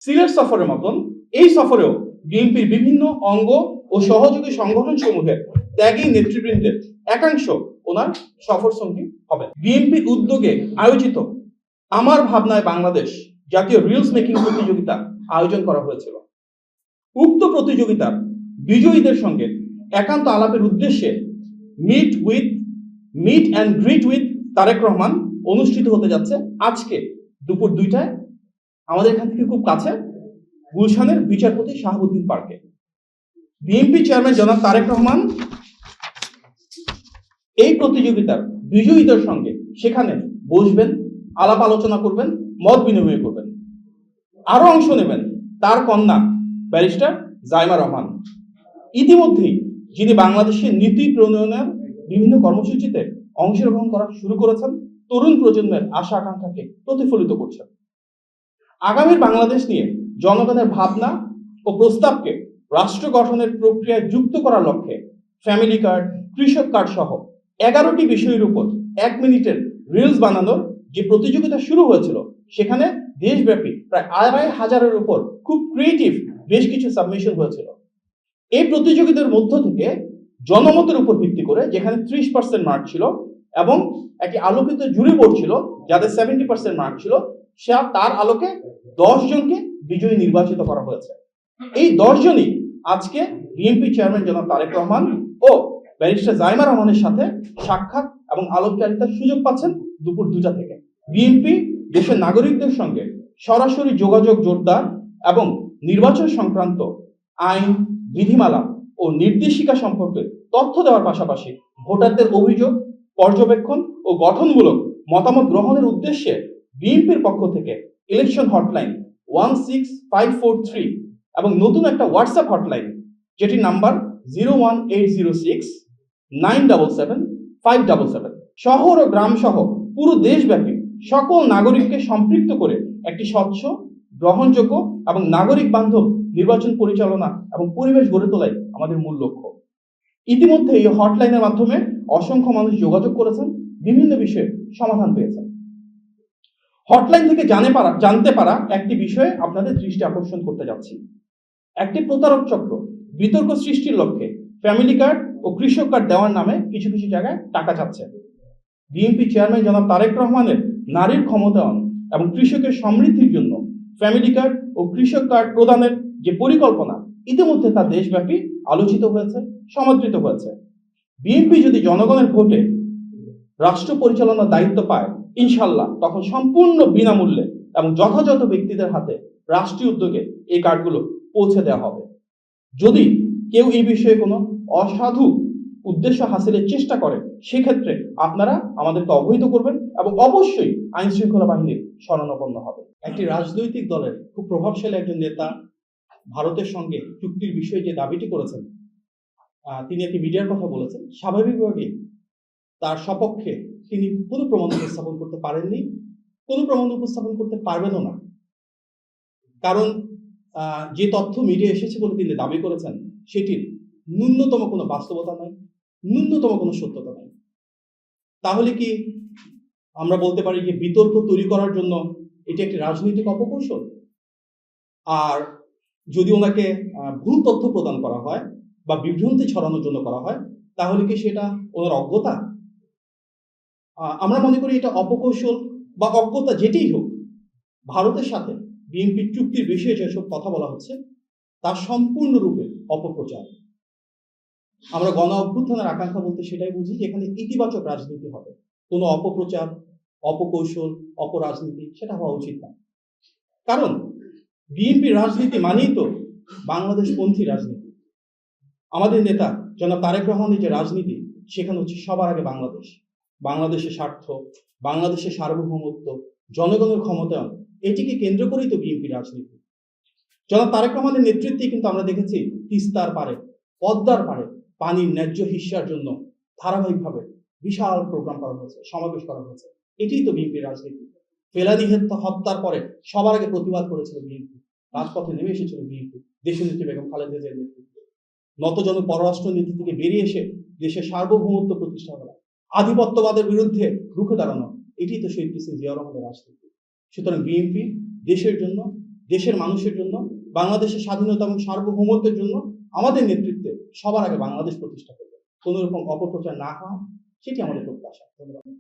সিলেট সফরের মতন এই সফরেও বিএনপির বিভিন্ন অঙ্গ ও সহযোগী সংগঠন সমূহের ত্যাগী নেতৃবৃন্দের একাংশ ওনার সফর সঙ্গী হবে। বিএনপির উদ্যোগে আয়োজিত আমার ভাবনায় বাংলাদেশ জাতীয় রিলস মেকিং প্রতিযোগিতা আয়োজন করা হয়েছিল। উক্ত প্রতিযোগিতার বিজয়ীদের সঙ্গে একান্ত আলাপের উদ্দেশ্যে meet and greet with Tarique Rahman অনুষ্ঠিত হতে যাচ্ছে আজকে দুপুর 2টায় আমাদের এখান থেকে খুব কাছে গুলশানের বিচারপতি শাহাবুদ্দিন পার্কে। বিএনপি চেয়ারম্যান জনাব তারেক রহমান এই প্রতিযোগিতার বিজয়ীদের সঙ্গে সেখানে বসবেন, আলাপ আলোচনা করবেন, মত বিনিময় করবেন। আরো অংশ নেবেন তার কন্যা ব্যারিস্টার জাইমা রহমান। ইতিমধ্যেই যিনি বাংলাদেশের নীতি প্রণয়নের বিভিন্ন কর্মসূচিতে অংশগ্রহণ করা শুরু করেছেন, তরুণ প্রজন্মের আশা আকাঙ্ক্ষাকে প্রতিফলিত করছেন। আগামীর বাংলাদেশ নিয়ে জনগণের ভাবনা ও প্রস্তাবকে রাষ্ট্র গঠনের প্রক্রিয়ায় যুক্ত করার লক্ষ্যে ফ্যামিলি কার্ড, কৃষক কার্ড সহ 11টি বিষয়ের উপর 1 মিনিটের রিলস বানানোর যে প্রতিযোগিতা শুরু হয়েছিল, সেখানে দেশব্যাপী প্রায় 2500-এর উপর খুব ক্রিয়েটিভ বেশ কিছু সাবমিশন হয়েছিল। এই প্রতিযোগিতার মধ্য থেকে জনমতের উপর ভিত্তি করে, যেখানে 30% মার্ক ছিল এবং একটি আলোকিত জুরি বোর্ড ছিল যাদের 70% মার্ক ছিল, তার আলোকে 10 জনকে বিজয়ী নির্বাচিত করা হয়েছে। এই 10 জনই আজকে বিএনপি চেয়ারম্যান জনাব তারেক রহমান ও ব্যারিস্টার জাইমা রহমানের সাথে সাক্ষাৎ এবং আলোকচারিতার সুযোগ পাচ্ছেন দুপুর 2টা থেকে। বিএনপি দেশের নাগরিকদের সঙ্গে সরাসরি যোগাযোগ জোরদার এবং নির্বাচন সংক্রান্ত আইন, বিধিমালা ও নির্দেশিকা সম্পর্কে তথ্য দেওয়ার পাশাপাশি ভোটারদের অভিযোগ, পর্যবেক্ষণ ও গঠনমূলক মতামত গ্রহণের উদ্দেশ্যে বিএনপির পক্ষ থেকে ইলেকশন হটলাইন 16543 এবং নতুন একটা হোয়াটসঅ্যাপ হটলাইন যেটির নাম্বার 01806977577 শহর ও গ্রাম সহ পুরো দেশব্যাপী সকল নাগরিককে সম্পৃক্ত করে একটি স্বচ্ছ, গ্রহণযোগ্য এবং নাগরিক বান্ধব নির্বাচন পরিচালনা এবং পরিবেশ গড়ে তোলাই আমাদের মূল লক্ষ্য। ইতিমধ্যে এই হটলাইনের মাধ্যমে অসংখ্য মানুষ যোগাযোগ করেছেন, বিভিন্ন বিষয়ে সমাধান পেয়েছেন। হটলাইন থেকে জানতে পারা একটি বিষয়ে আপনাদের দৃষ্টি আকর্ষণ করতে যাচ্ছি। একটি প্রতারক চক্র বিতর্ক সৃষ্টির লক্ষ্যে ফ্যামিলি কার্ড ও কৃষক কার্ড দেওয়ার নামে কিছু কিছু জায়গায় টাকা চাচ্ছে। বিএনপি চেয়ারম্যান জনাব তারেক রহমানের নারীর ক্ষমতায়ন এবং কৃষকের সমৃদ্ধির জন্য ফ্যামিলি কার্ড ও কৃষক কার্ড প্রদানের যে পরিকল্পনা, ইতিমধ্যে তা দেশব্যাপী আলোচিত হয়েছে, সমাদৃত হয়েছে। বিএনপি যদি জনগণের ভোটে রাষ্ট্র পরিচালনার দায়িত্ব পায়, ইনশাল্লাহ তখন সম্পূর্ণ বিনামূল্যে এবং যথাযথ ব্যক্তিদের হাতে রাষ্ট্রীয় উদ্যোগে এই কার্ডগুলো পৌঁছে দেওয়া হবে। যদি কেউ এই বিষয়ে কোনো অসাধু উদ্দেশ্য হাসিলের চেষ্টা করে, সেক্ষেত্রে আপনারা আমাদেরকে অবহিত করবেন এবং অবশ্যই আইন শৃঙ্খলা বাহিনীর শরণাপন্ন হবে। একটি রাজনৈতিক দলের খুব প্রভাবশালী একজন নেতা ভারতের সঙ্গে চুক্তির বিষয়ে যে দাবিটি করেছেন, তিনি একটি মিডিয়ার কথা বলেছেন। স্বাভাবিকভাবে তার সপক্ষে তিনি কোনো প্রমাণ উপস্থাপন করতে পারেননি, কোনো প্রমাণ উপস্থাপন করতে পারবেনও না। কারণ যে তথ্য মিডিয়া এসেছে বলে তিনি দাবি করেছেন, সেটির ন্যূনতম কোনো বাস্তবতা নাই, ন্যূনতম কোনো সত্যতা নাই। তাহলে কি আমরা বলতে পারি যে বিতর্ক তৈরি করার জন্য এটি একটি রাজনৈতিক অপকৌশল? আর যদি ওনাকে ভুল তথ্য প্রদান করা হয় বা বিভ্রান্তি ছড়ানোর জন্য করা হয়, তাহলে কি সেটা ওনার অজ্ঞতা? আমরা মনে করি এটা অপকৌশল বা অজ্ঞতা যেটাই হোক, ভারতের সাথে বিএনপির চুক্তির বিষয়ে যেসব কথা বলা হচ্ছে তা সম্পূর্ণরূপে অপপ্রচার। আমরা গণ অভ্যুত্থানের আকাঙ্ক্ষা বলতে সেটাই বুঝি, যেখানে ইতিবাচক রাজনীতি হবে। কোনো অপপ্রচার, অপকৌশল, অপরাজনীতি সেটা হওয়া উচিত না। কারণ বিএনপির রাজনীতি মানেই তো বাংলাদেশপন্থী রাজনীতি। আমাদের নেতা জনাব তারেক রহমানের যে রাজনীতি, সেখানে হচ্ছে সবার আগে বাংলাদেশ, বাংলাদেশের স্বার্থ, বাংলাদেশের সার্বভৌমত্ব, জনগণের ক্ষমতায়ন, এটিকে কেন্দ্র করেই তো বিএনপির রাজনীতি। জনাব তারেক রহমানের নেতৃত্বে কিন্তু আমরা দেখেছি তিস্তার পারে, পদ্মার পারে পানির ন্যায্য হিস্যার জন্য ধারাবাহিকভাবে বিশাল প্রোগ্রাম করা হয়েছে, সমাবেশ করা হয়েছে। এটিই তো বিএনপির রাজনীতি। ফেলানী হত্যার পরে সবার আগে প্রতিবাদ করেছিল বিএনপি, রাজপথে নেমে এসেছিল বিএনপি, দেশনেত্রী বেগম খালেদা জিয়ার নেতৃত্বে। নতজন পররাষ্ট্র নীতি থেকে বেরিয়ে এসে দেশের সার্বভৌমত্ব প্রতিষ্ঠা করা, আধিপত্যবাদের বিরুদ্ধে রুখে দাঁড়ানো, এটি তো শহীদ প্রেসিডেন্ট জিয়া রহমানের রাজনীতি। সুতরাং বিএনপি দেশের জন্য, দেশের মানুষের জন্য, বাংলাদেশের স্বাধীনতা এবং সার্বভৌমত্বের জন্য আমাদের নেতৃত্বে সবার আগে বাংলাদেশ প্রতিষ্ঠা করবে। কোন রকম অপপ্রচার না হয়, সেটি আমাদের প্রত্যাশা। ধন্যবাদ।